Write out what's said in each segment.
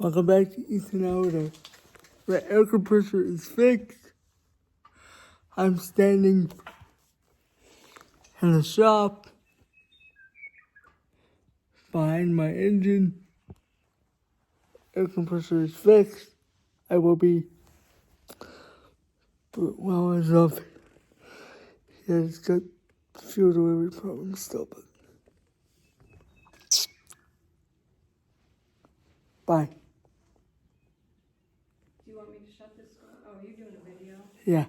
Welcome back to Ethan Outer. The air compressor is fixed. I'm standing in the shop behind my engine. Air compressor is fixed. I will be well enough. Yeah, it's got fuel delivery problems still, but bye. Do you want me to shut this door? Oh, you're doing a video? Yeah. Okay.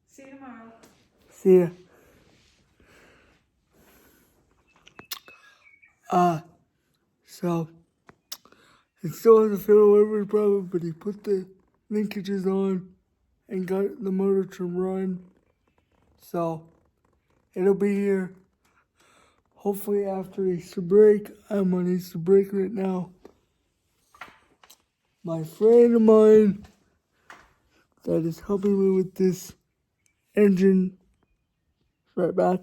See you tomorrow. See ya. So it still has a fuel delivery problem, but he put the linkages on and got the motor to run. So it'll be here hopefully after Easter break. I'm on Easter break right now. My friend of mine that is helping me with this engine right back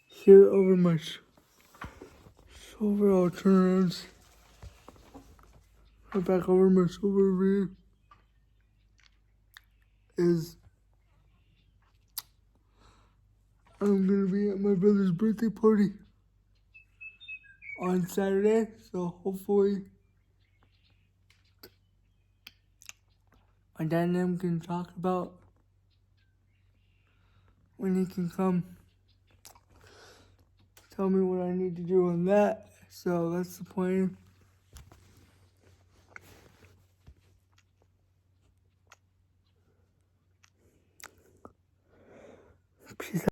here over my shoulder. I'll turn around. Right back over my shoulder over here is I'm gonna be at my brother's birthday party on Saturday, so hopefully my dad and them can talk about when he can come. Tell me what I need to do on that. So that's the plan. Peace out.